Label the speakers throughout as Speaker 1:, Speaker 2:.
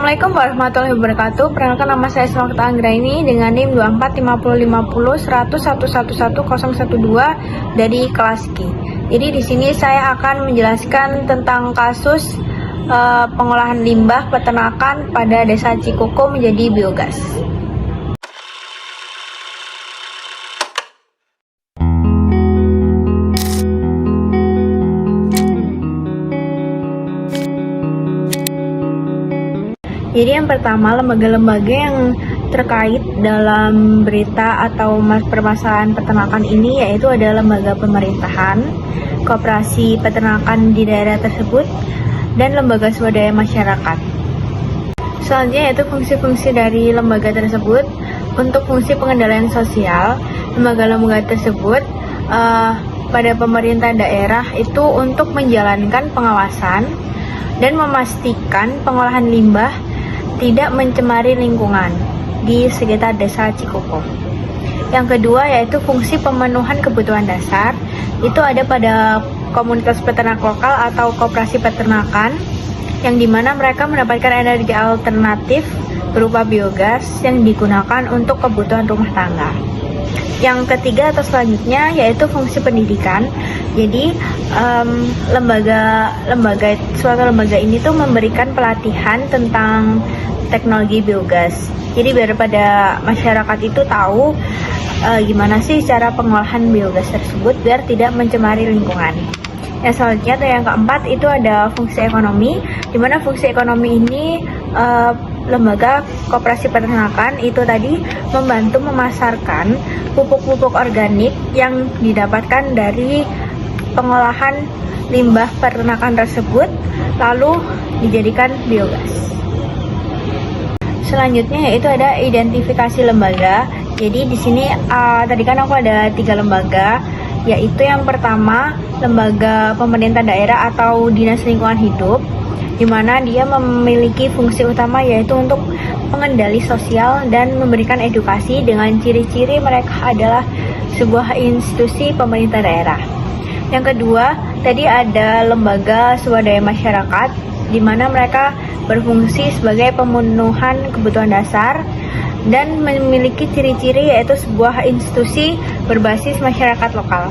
Speaker 1: Assalamualaikum warahmatullahi wabarakatuh. Perkenalkan, nama saya Selamat Anggraini dengan NIM 24505010110012 dari kelas Q. Jadi di sini saya akan menjelaskan tentang kasus pengolahan limbah peternakan pada Desa Cikoko menjadi biogas. Jadi yang pertama, lembaga-lembaga yang terkait dalam berita atau permasalahan peternakan ini yaitu adalah lembaga pemerintahan, koperasi peternakan di daerah tersebut, dan lembaga swadaya masyarakat. Selanjutnya yaitu fungsi-fungsi dari lembaga tersebut. Untuk fungsi pengendalian sosial, lembaga-lembaga tersebut pada pemerintah daerah itu untuk menjalankan pengawasan dan memastikan pengolahan limbah tidak mencemari lingkungan di sekitar Desa Cikoko. Yang kedua yaitu fungsi pemenuhan kebutuhan dasar, itu ada pada komunitas peternak lokal atau koperasi peternakan, yang dimana mereka mendapatkan energi alternatif berupa biogas yang digunakan untuk kebutuhan rumah tangga. Yang ketiga atau selanjutnya yaitu fungsi pendidikan. Jadi suatu lembaga ini tuh memberikan pelatihan tentang teknologi biogas. Jadi biar pada masyarakat itu tahu gimana sih cara pengolahan biogas tersebut biar tidak mencemari lingkungan. Yang selanjutnya atau yang keempat itu ada fungsi ekonomi, di mana fungsi ekonomi ini lembaga koperasi peternakan itu tadi membantu memasarkan pupuk-pupuk organik yang didapatkan dari pengolahan limbah peternakan tersebut lalu dijadikan biogas. Selanjutnya yaitu ada identifikasi lembaga. Jadi di sini tadi kan aku ada 3 lembaga, yaitu yang pertama lembaga pemerintah daerah atau dinas lingkungan hidup, di mana dia memiliki fungsi utama yaitu untuk pengendali sosial dan memberikan edukasi dengan ciri-ciri mereka adalah sebuah institusi pemerintah daerah. Yang kedua, tadi ada lembaga swadaya masyarakat, di mana mereka berfungsi sebagai pemenuhan kebutuhan dasar dan memiliki ciri-ciri yaitu sebuah institusi berbasis masyarakat lokal.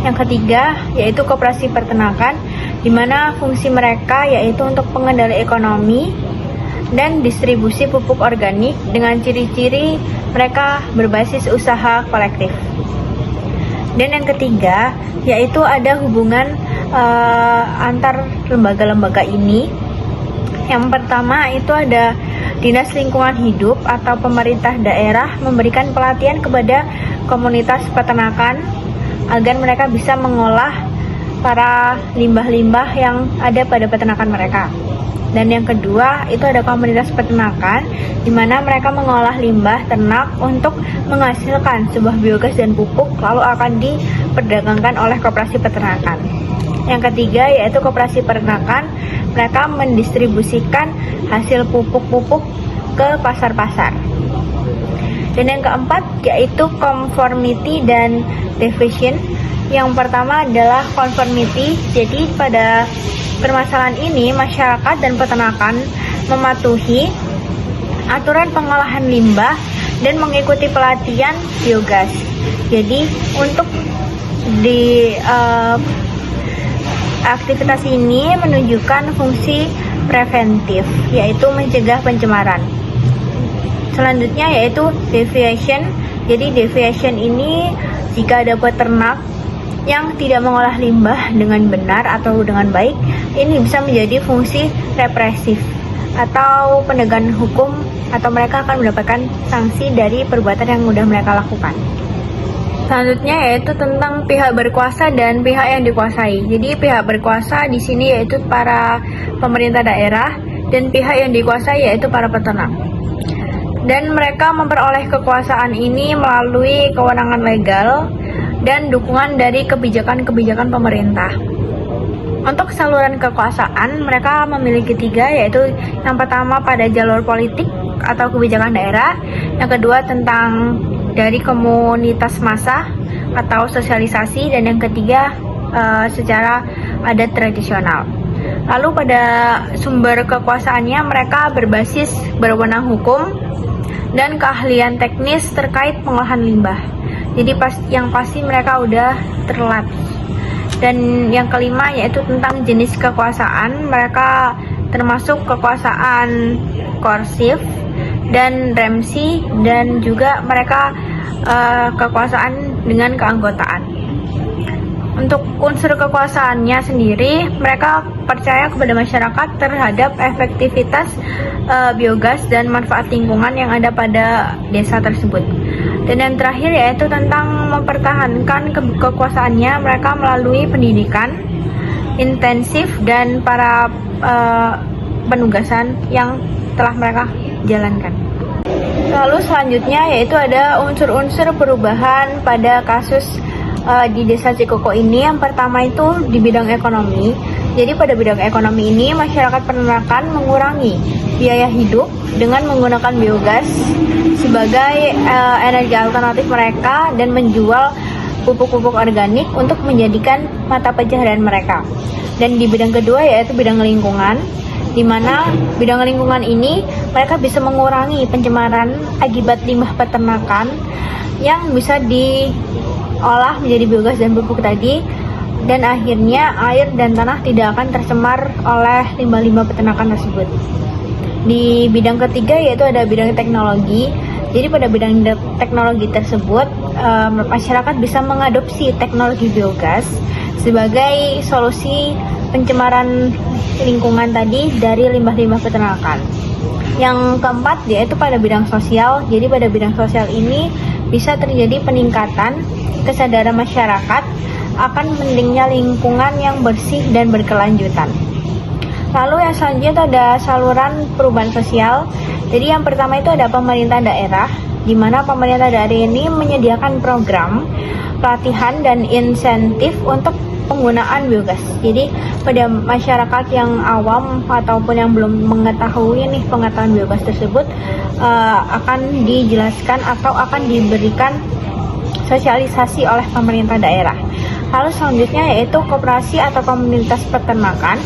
Speaker 1: Yang ketiga, yaitu koperasi peternakan, di mana fungsi mereka yaitu untuk pengendali ekonomi dan distribusi pupuk organik dengan ciri-ciri mereka berbasis usaha kolektif. Dan yang ketiga, yaitu ada hubungan antar lembaga-lembaga ini. Yang pertama itu ada Dinas Lingkungan Hidup atau pemerintah daerah memberikan pelatihan kepada komunitas peternakan agar mereka bisa mengolah para limbah-limbah yang ada pada peternakan mereka. Dan yang kedua itu ada komunitas peternakan, di mana mereka mengolah limbah ternak untuk menghasilkan sebuah biogas dan pupuk lalu akan diperdagangkan oleh koperasi peternakan. Yang ketiga yaitu koperasi peternakan, mereka mendistribusikan hasil pupuk-pupuk ke pasar-pasar. Dan yang keempat yaitu conformity dan deviation. Yang pertama adalah conformity. Jadi pada permasalahan ini masyarakat dan peternakan mematuhi aturan pengolahan limbah dan mengikuti pelatihan biogas. Jadi untuk di aktivitas ini menunjukkan fungsi preventif, yaitu mencegah pencemaran. Selanjutnya yaitu deviation. Jadi deviation ini jika ada peternak yang tidak mengolah limbah dengan benar atau dengan baik, ini bisa menjadi fungsi represif atau penegakan hukum, atau mereka akan mendapatkan sanksi dari perbuatan yang sudah mereka lakukan. Selanjutnya yaitu tentang pihak berkuasa dan pihak yang dikuasai. Jadi pihak berkuasa di sini yaitu para pemerintah daerah dan pihak yang dikuasai yaitu para peternak. Dan mereka memperoleh kekuasaan ini melalui kewenangan legal dan dukungan dari kebijakan-kebijakan pemerintah. Untuk saluran kekuasaan mereka memiliki 3, yaitu yang pertama pada jalur politik atau kebijakan daerah, yang kedua tentang dari komunitas massa atau sosialisasi, dan yang ketiga secara adat tradisional. Lalu pada sumber kekuasaannya mereka berbasis berwenang hukum dan keahlian teknis terkait pengolahan limbah. Jadi yang pasti mereka udah terlatih. Dan yang kelima yaitu tentang jenis kekuasaan, mereka termasuk kekuasaan korsif dan remsi, dan juga mereka kekuasaan dengan keanggotaan. Untuk unsur kekuasaannya sendiri, mereka percaya kepada masyarakat terhadap efektivitas biogas dan manfaat lingkungan yang ada pada desa tersebut. Dan yang terakhir yaitu tentang mempertahankan kekuasaannya, mereka melalui pendidikan intensif dan para penugasan yang telah mereka jalankan. Lalu selanjutnya yaitu ada unsur-unsur perubahan pada kasus di Desa Cikoko ini. Yang pertama itu di bidang ekonomi. Jadi pada bidang ekonomi ini masyarakat peternakan mengurangi biaya hidup dengan menggunakan biogas sebagai energi alternatif mereka dan menjual pupuk-pupuk organik untuk menjadikan mata pencaharian mereka. Dan di bidang kedua yaitu bidang lingkungan, di mana bidang lingkungan ini mereka bisa mengurangi pencemaran akibat limbah peternakan yang bisa diolah menjadi biogas dan pupuk tadi, dan akhirnya air dan tanah tidak akan tercemar oleh limbah-limbah peternakan tersebut. Di bidang ketiga yaitu ada bidang teknologi. Jadi pada bidang teknologi tersebut masyarakat bisa mengadopsi teknologi biogas sebagai solusi pencemaran lingkungan tadi dari limbah-limbah peternakan. Yang keempat yaitu pada bidang sosial. Jadi pada bidang sosial ini bisa terjadi peningkatan kesadaran masyarakat akan pentingnya lingkungan yang bersih dan berkelanjutan. Lalu yang selanjutnya ada saluran perubahan sosial. Jadi yang pertama itu ada pemerintah daerah, di mana pemerintah daerah ini menyediakan program pelatihan dan insentif untuk penggunaan biogas. Jadi pada masyarakat yang awam ataupun yang belum mengetahui pengetahuan biogas tersebut akan dijelaskan atau akan diberikan sosialisasi oleh pemerintah daerah. Lalu selanjutnya yaitu koperasi atau komunitas peternakan.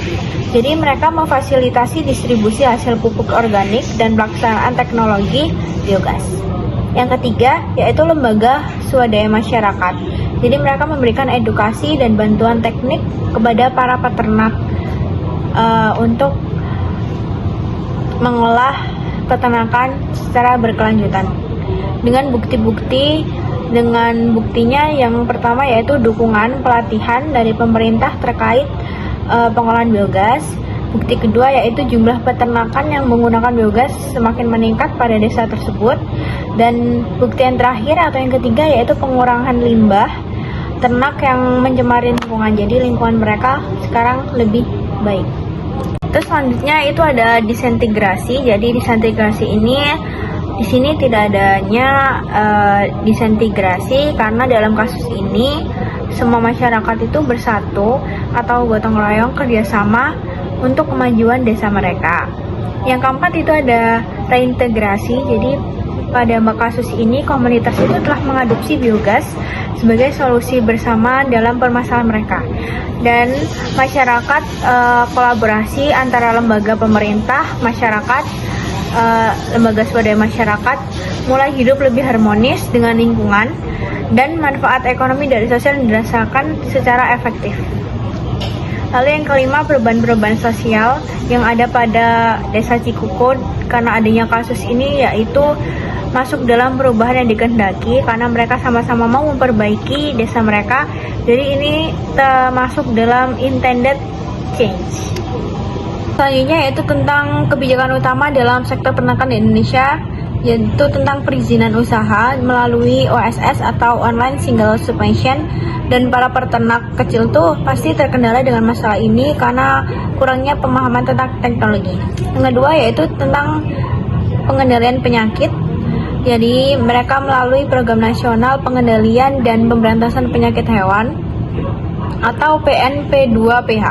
Speaker 1: Jadi mereka memfasilitasi distribusi hasil pupuk organik dan pelaksanaan teknologi biogas. Yang ketiga yaitu lembaga swadaya masyarakat. Jadi mereka memberikan edukasi dan bantuan teknik kepada para peternak untuk mengolah peternakan secara berkelanjutan dengan buktinya yang pertama yaitu dukungan pelatihan dari pemerintah terkait pengolahan biogas. Bukti kedua yaitu jumlah peternakan yang menggunakan biogas semakin meningkat pada desa tersebut. Dan bukti yang terakhir atau yang ketiga yaitu pengurangan limbah ternak yang mencemari lingkungan. Jadi lingkungan mereka sekarang lebih baik. Terus selanjutnya itu ada disintegrasi. Jadi disintegrasi ini di sini tidak adanya disintegrasi karena dalam kasus ini semua masyarakat itu bersatu atau gotong royong kerjasama untuk kemajuan desa mereka. Yang keempat itu ada reintegrasi. Jadi pada kasus ini komunitas itu telah mengadopsi biogas sebagai solusi bersama dalam permasalahan mereka. Dan masyarakat kolaborasi antara lembaga pemerintah, masyarakat, lembaga swadaya masyarakat mulai hidup lebih harmonis dengan lingkungan dan manfaat ekonomi dari sosial dirasakan secara efektif. Lalu yang kelima, perubahan-perubahan sosial yang ada pada Desa Cikoko karena adanya kasus ini yaitu masuk dalam perubahan yang dikehendaki karena mereka sama-sama mau memperbaiki desa mereka. Jadi ini termasuk dalam intended change. Selanjutnya yaitu tentang kebijakan utama dalam sektor peternakan di Indonesia, yaitu tentang perizinan usaha melalui OSS atau Online Single Suspension. Dan para peternak kecil tuh pasti terkendala dengan masalah ini karena kurangnya pemahaman tentang teknologi. Yang kedua yaitu tentang pengendalian penyakit. Jadi mereka melalui Program Nasional Pengendalian dan Pemberantasan Penyakit Hewan atau PNP2PH.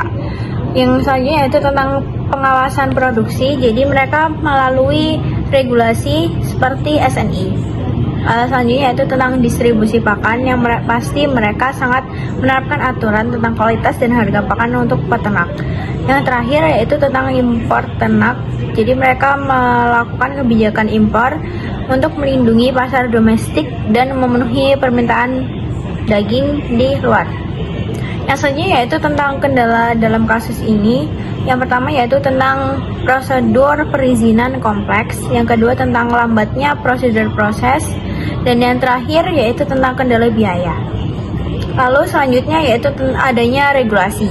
Speaker 1: Yang selanjutnya yaitu tentang pengawasan produksi. Jadi mereka melalui regulasi seperti SNI. Selanjutnya yaitu tentang distribusi pakan yang pasti mereka sangat menerapkan aturan tentang kualitas dan harga pakan untuk peternak. Yang terakhir yaitu tentang impor ternak. Jadi mereka melakukan kebijakan impor untuk melindungi pasar domestik dan memenuhi permintaan daging di luar. Yang selanjutnya yaitu tentang kendala dalam kasus ini. Yang pertama yaitu tentang prosedur perizinan kompleks. Yang kedua tentang lambatnya prosedur proses. Dan yang terakhir yaitu tentang kendala biaya. Lalu selanjutnya yaitu adanya regulasi.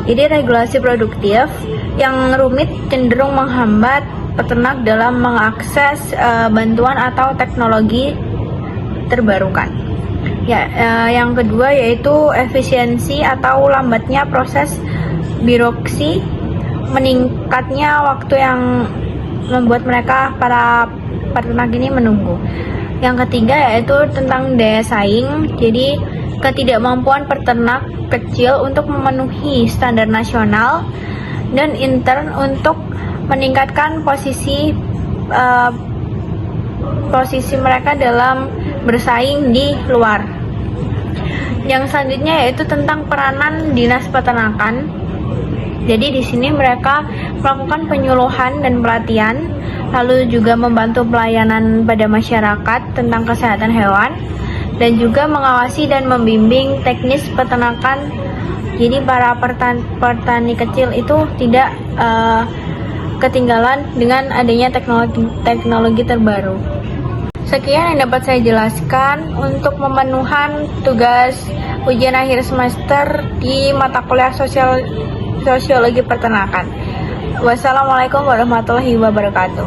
Speaker 1: Jadi regulasi produktif yang rumit cenderung menghambat peternak dalam mengakses bantuan atau teknologi terbarukan. Yang kedua yaitu efisiensi atau lambatnya proses birokrasi, meningkatnya waktu yang membuat para peternak ini menunggu. Yang ketiga yaitu tentang daya saing, jadi ketidakmampuan peternak kecil untuk memenuhi standar nasional dan intern untuk meningkatkan posisi mereka dalam bersaing di luar. Yang selanjutnya yaitu tentang peranan dinas peternakan. Jadi di sini mereka melakukan penyuluhan dan pelatihan, lalu juga membantu pelayanan pada masyarakat tentang kesehatan hewan, dan juga mengawasi dan membimbing teknis peternakan. Jadi para petani kecil itu tidak ketinggalan dengan adanya teknologi terbaru. Sekian yang dapat saya jelaskan untuk pemenuhan tugas ujian akhir semester di mata kuliah sosiologi peternakan. Wassalamualaikum warahmatullahi wabarakatuh.